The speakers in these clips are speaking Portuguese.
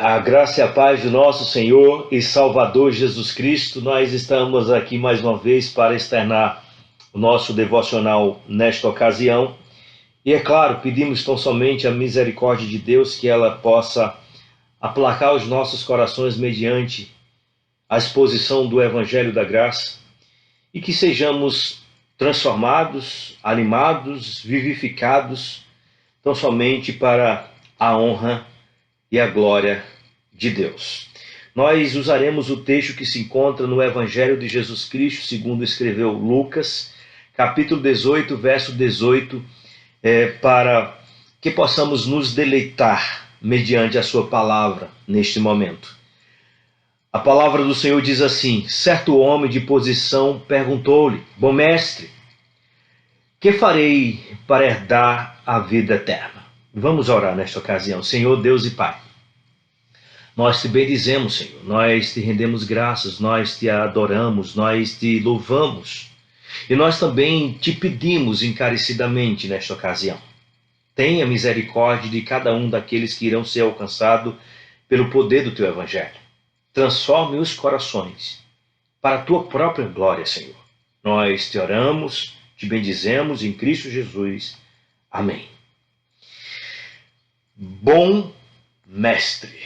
A graça e a paz do nosso Senhor e Salvador Jesus Cristo, nós estamos aqui mais uma vez para externar o nosso devocional nesta ocasião. E é claro, pedimos tão somente a misericórdia de Deus que ela possa aplacar os nossos corações mediante a exposição do Evangelho da Graça e que sejamos transformados, animados, vivificados, tão somente para a honra e a glória de Deus. Nós usaremos o texto que se encontra no Evangelho de Jesus Cristo, segundo escreveu Lucas, capítulo 18, verso 18, para que possamos nos deleitar mediante a sua palavra neste momento. A palavra do Senhor diz assim: certo homem de posição perguntou-lhe: bom mestre, que farei para herdar a vida eterna? Vamos orar nesta ocasião. Senhor Deus e Pai, nós te bendizemos, Senhor, nós te rendemos graças, nós te adoramos, nós te louvamos e nós também te pedimos encarecidamente nesta ocasião. Tenha misericórdia de cada um daqueles que irão ser alcançados pelo poder do teu Evangelho. Transforme os corações para a tua própria glória, Senhor. Nós te oramos, te bendizemos em Cristo Jesus. Amém. Bom mestre.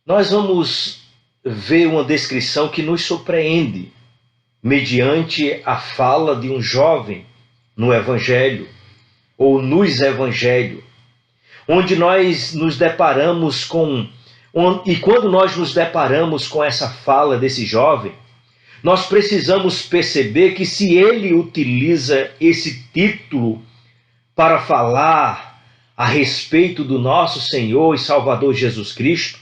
Nós vamos ver uma descrição que nos surpreende mediante a fala de um jovem no Evangelho, ou nos Evangelhos, onde nós nos deparamos com... E quando nós nos deparamos com essa fala desse jovem, nós precisamos perceber que se ele utiliza esse título para falar a respeito do nosso Senhor e Salvador Jesus Cristo,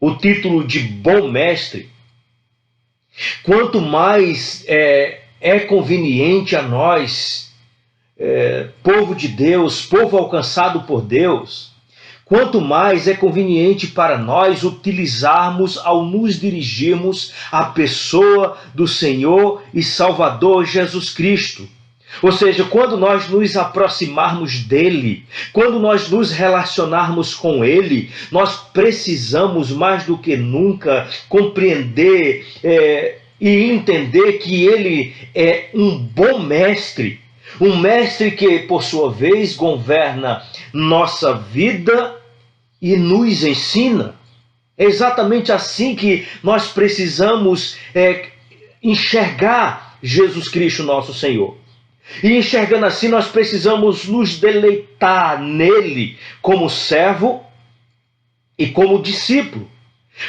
o título de bom mestre, quanto mais é conveniente a nós, povo de Deus, povo alcançado por Deus, quanto mais é conveniente para nós utilizarmos ao nos dirigirmos à pessoa do Senhor e Salvador Jesus Cristo. Ou seja, quando nós nos aproximarmos dele, quando nós nos relacionarmos com ele, nós precisamos mais do que nunca compreender e entender que ele é um bom mestre. Um mestre que, por sua vez, governa nossa vida e nos ensina. É exatamente assim que nós precisamos enxergar Jesus Cristo, nosso Senhor. E enxergando assim, nós precisamos nos deleitar nele como servo e como discípulo.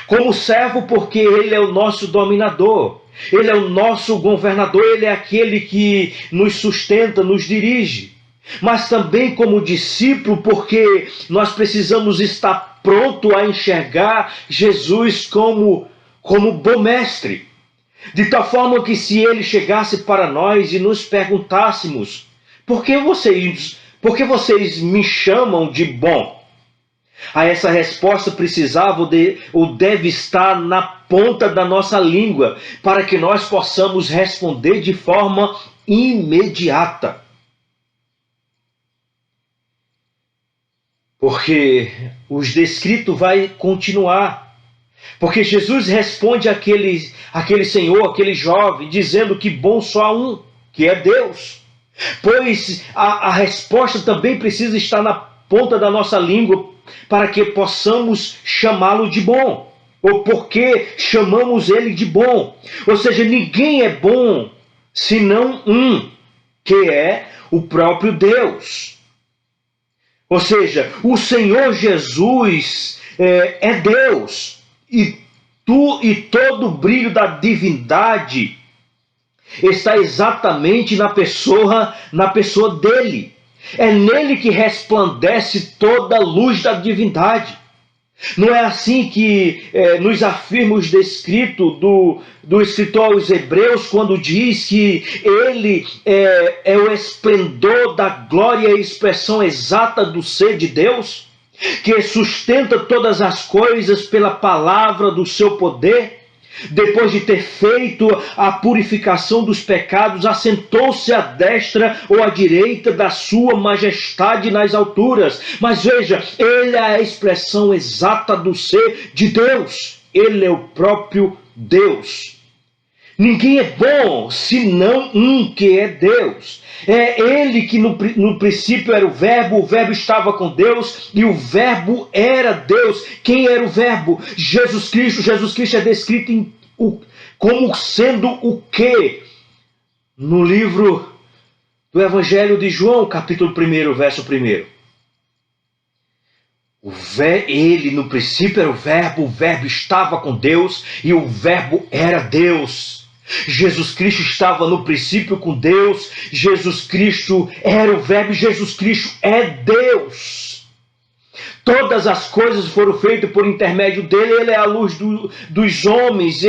Como servo porque ele é o nosso dominador, ele é o nosso governador, ele é aquele que nos sustenta, nos dirige. Mas também como discípulo porque nós precisamos estar pronto a enxergar Jesus como bom mestre. De tal forma que se ele chegasse para nós e nos perguntássemos: por que vocês me chamam de bom? A essa resposta precisava ou deve estar na ponta da nossa língua, para que nós possamos responder de forma imediata. Porque os descritos vai continuar. Porque Jesus responde àquele senhor, aquele jovem, dizendo que bom só há um, que é Deus. Pois a resposta também precisa estar na ponta da nossa língua para que possamos chamá-lo de bom. Ou porque chamamos ele de bom. Ou seja, ninguém é bom senão um, que é o próprio Deus. Ou seja, o Senhor Jesus é Deus. E todo o brilho da divindade está exatamente na pessoa dele. É nele que resplandece toda a luz da divindade. Não é assim que nos afirma o descrito do escritor aos Hebreus, quando diz que ele é o esplendor da glória e expressão exata do ser de Deus, que sustenta todas as coisas pela palavra do seu poder? Depois de ter feito a purificação dos pecados, assentou-se à destra ou à direita da sua majestade nas alturas. Mas veja, ele é a expressão exata do ser de Deus. Ele é o próprio Deus. Ninguém é bom senão um que é Deus. É ele que no princípio era o Verbo estava com Deus e o Verbo era Deus. Quem era o Verbo? Jesus Cristo. Jesus Cristo é descrito como sendo o quê? No livro do Evangelho de João, capítulo 1, verso 1. Ele no princípio era o Verbo estava com Deus e o Verbo era Deus. Jesus Cristo estava no princípio com Deus, Jesus Cristo era o Verbo, Jesus Cristo é Deus. Todas as coisas foram feitas por intermédio dele, ele é a luz dos homens,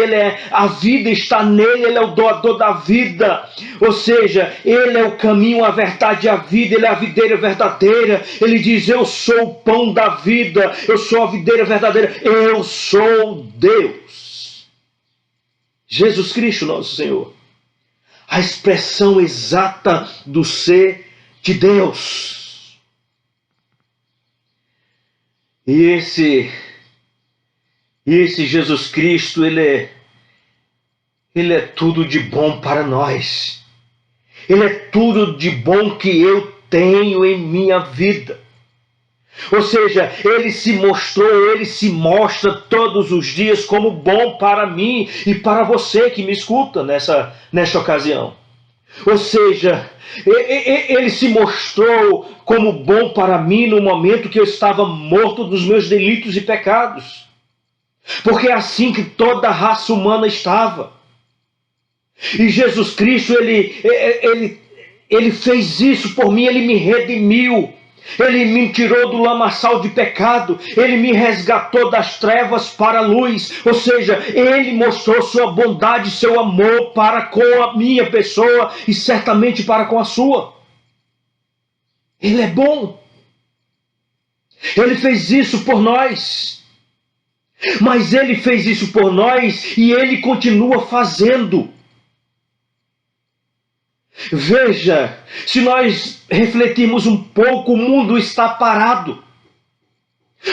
a vida está nele, ele é o doador da vida. Ou seja, ele é o caminho, a verdade e a vida, ele é a videira verdadeira. Ele diz, eu sou o pão da vida, eu sou a videira verdadeira, eu sou Deus. Jesus Cristo, nosso Senhor, a expressão exata do ser de Deus. E esse Jesus Cristo, ele é tudo de bom para nós. Ele é tudo de bom que eu tenho em minha vida. Ou seja, ele se mostra todos os dias como bom para mim e para você que me escuta nesta ocasião. Ou seja, ele se mostrou como bom para mim no momento que eu estava morto dos meus delitos e pecados. Porque é assim que toda a raça humana estava. E Jesus Cristo, ele fez isso por mim, ele me redimiu. Ele me tirou do lamaçal de pecado, ele me resgatou das trevas para a luz, ou seja, ele mostrou sua bondade, seu amor para com a minha pessoa e certamente para com a sua. Ele é bom. Ele fez isso por nós. Mas ele fez isso por nós e ele continua fazendo. Veja, se nós refletirmos um pouco, o mundo está parado.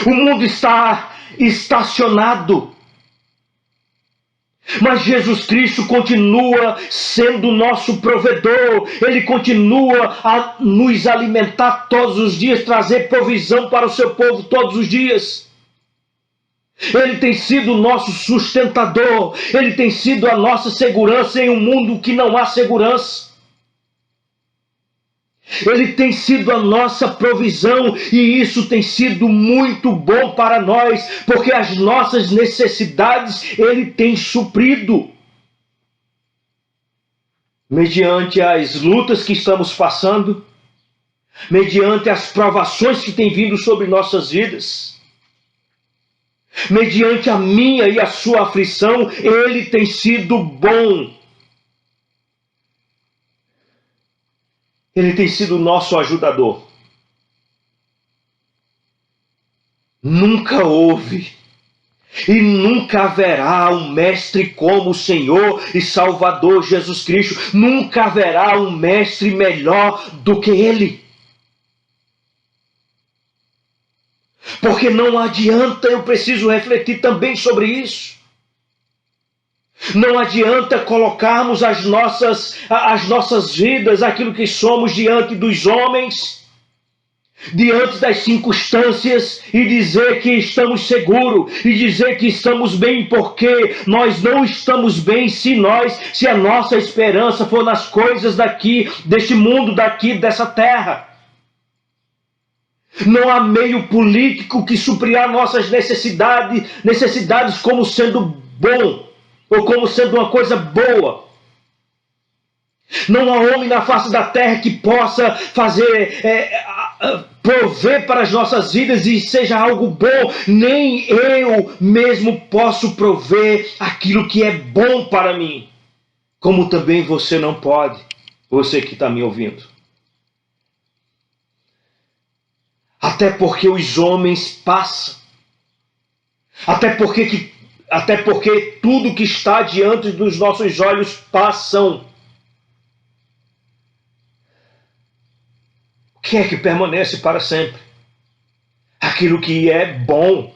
O mundo está estacionado. Mas Jesus Cristo continua sendo nosso provedor. Ele continua a nos alimentar todos os dias, trazer provisão para o seu povo todos os dias. Ele tem sido o nosso sustentador. Ele tem sido a nossa segurança em um mundo que não há segurança. Ele tem sido a nossa provisão e isso tem sido muito bom para nós, porque as nossas necessidades Ele tem suprido. Mediante as lutas que estamos passando, mediante as provações que têm vindo sobre nossas vidas, mediante a minha e a sua aflição, Ele tem sido bom. Ele tem sido o nosso ajudador. Nunca houve e nunca haverá um mestre como o Senhor e Salvador Jesus Cristo. Nunca haverá um mestre melhor do que Ele. Porque não adianta, eu preciso refletir também sobre isso. Não adianta colocarmos as nossas vidas, aquilo que somos diante dos homens, diante das circunstâncias e dizer que estamos seguros e dizer que estamos bem, porque nós não estamos bem se a nossa esperança for nas coisas daqui, deste mundo, daqui, dessa terra. Não há meio político que suprirá nossas necessidades como sendo bom. Ou como sendo uma coisa boa. Não há homem na face da terra que possa prover para as nossas vidas e seja algo bom. Nem eu mesmo posso prover aquilo que é bom para mim. Como também você não pode, você que está me ouvindo. Até porque os homens passam. Até porque Até porque tudo que está diante dos nossos olhos passam. O que é que permanece para sempre? Aquilo que é bom.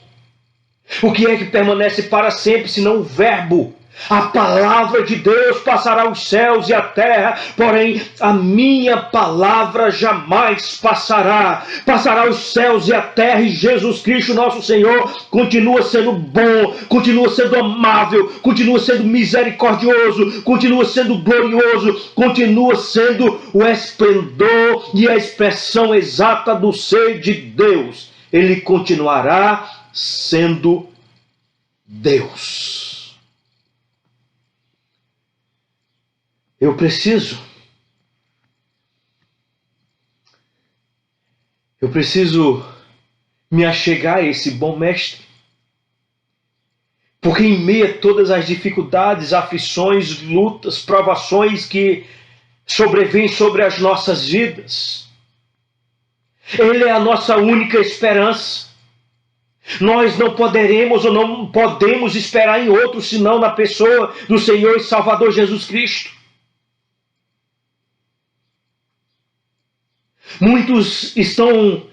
O que é que permanece para sempre, senão o verbo? A palavra de Deus passará os céus e a terra, porém a minha palavra jamais passará. Passará os céus e a terra, e Jesus Cristo, nosso Senhor, continua sendo bom, continua sendo amável, continua sendo misericordioso, continua sendo glorioso, continua sendo o esplendor e a expressão exata do ser de Deus. Ele continuará sendo Deus. Eu preciso me achegar a esse bom mestre. Porque em meio a todas as dificuldades, aflições, lutas, provações que sobrevêm sobre as nossas vidas, Ele é a nossa única esperança. Nós não poderemos ou não podemos esperar em outro senão na pessoa do Senhor e Salvador Jesus Cristo. Muitos estão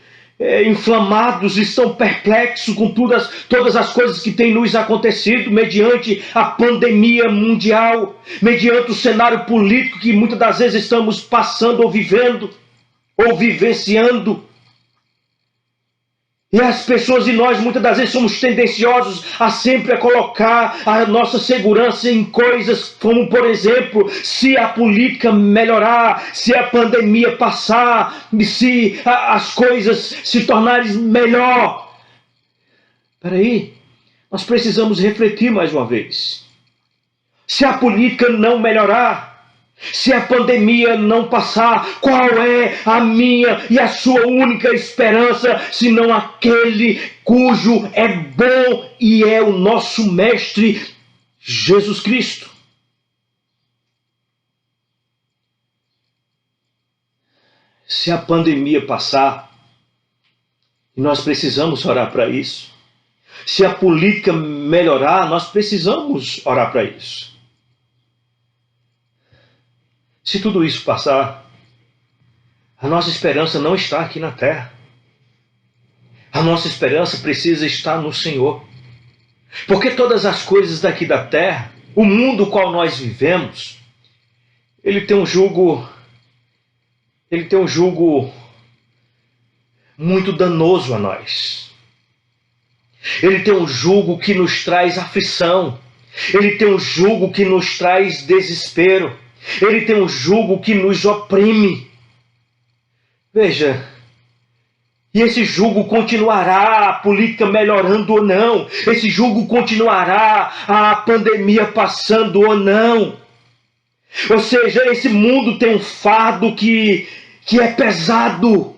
inflamados, estão perplexos com todas as coisas que têm nos acontecido mediante a pandemia mundial, mediante o cenário político que muitas das vezes estamos passando ou vivendo, ou vivenciando. E as pessoas e nós muitas das vezes somos tendenciosos a sempre colocar a nossa segurança em coisas como, por exemplo, se a política melhorar, se a pandemia passar, se as coisas se tornarem melhor. Espera aí, nós precisamos refletir mais uma vez. Se a política não melhorar, se a pandemia não passar, qual é a minha e a sua única esperança, senão aquele cujo é bom e é o nosso Mestre, Jesus Cristo? Se a pandemia passar, e nós precisamos orar para isso, se a política melhorar, nós precisamos orar para isso. Se tudo isso passar, a nossa esperança não está aqui na terra. A nossa esperança precisa estar no Senhor. Porque todas as coisas daqui da terra, o mundo no qual nós vivemos, ele tem um jugo muito danoso a nós. Ele tem um jugo que nos traz aflição. Ele tem um jugo que nos traz desespero. Ele tem um jugo que nos oprime. Veja, e esse jugo continuará, a política melhorando ou não. Esse jugo continuará, a pandemia passando ou não. Ou seja, esse mundo tem um fardo que é pesado.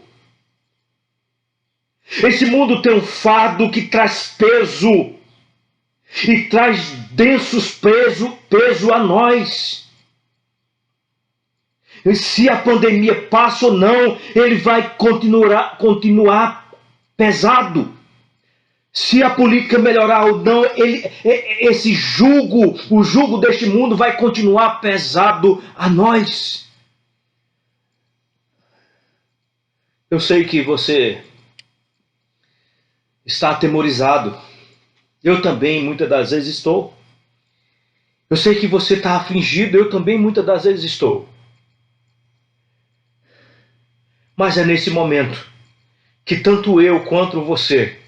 Esse mundo tem um fardo que traz peso. E traz densos peso a nós. E se a pandemia passa ou não, ele vai continuar pesado. Se a política melhorar ou não, esse jugo, o jugo deste mundo vai continuar pesado a nós. Eu sei que você está atemorizado. Eu também muitas das vezes estou. Eu sei que você está afligido, eu também muitas das vezes estou. Mas é nesse momento que tanto eu quanto você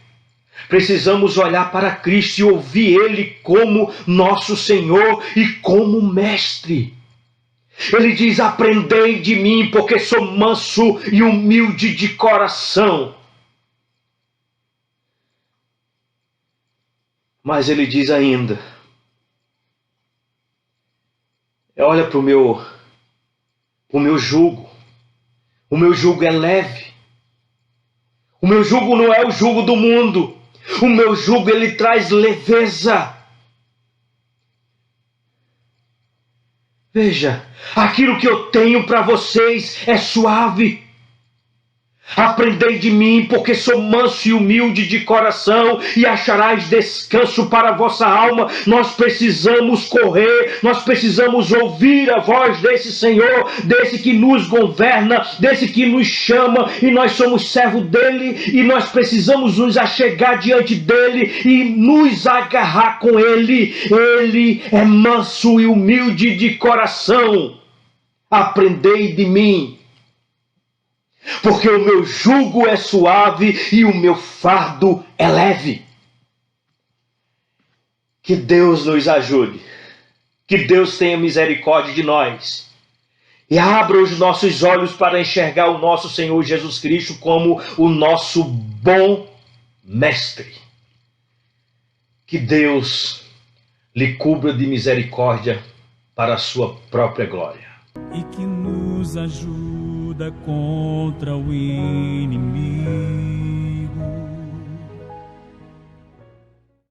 precisamos olhar para Cristo e ouvir Ele como nosso Senhor e como Mestre. Ele diz: aprendei de mim, porque sou manso e humilde de coração. Mas Ele diz ainda: olha para o meu jugo. O meu jugo é leve. O meu jugo não é o jugo do mundo. O meu jugo, ele traz leveza. Veja, aquilo que eu tenho para vocês é suave. Aprendei de mim, porque sou manso e humilde de coração, e acharás descanso para a vossa alma. Nós precisamos correr, nós precisamos ouvir a voz desse Senhor, desse que nos governa, desse que nos chama, e nós somos servo dele, e nós precisamos nos achegar diante dele e nos agarrar com ele. Ele é manso e humilde de coração. Aprendei de mim, porque o meu jugo é suave e o meu fardo é leve. Que Deus nos ajude, que Deus tenha misericórdia de nós e abra os nossos olhos para enxergar o nosso Senhor Jesus Cristo como o nosso bom mestre. Que Deus lhe cubra de misericórdia para a sua própria glória. E que nos ajuda contra o inimigo.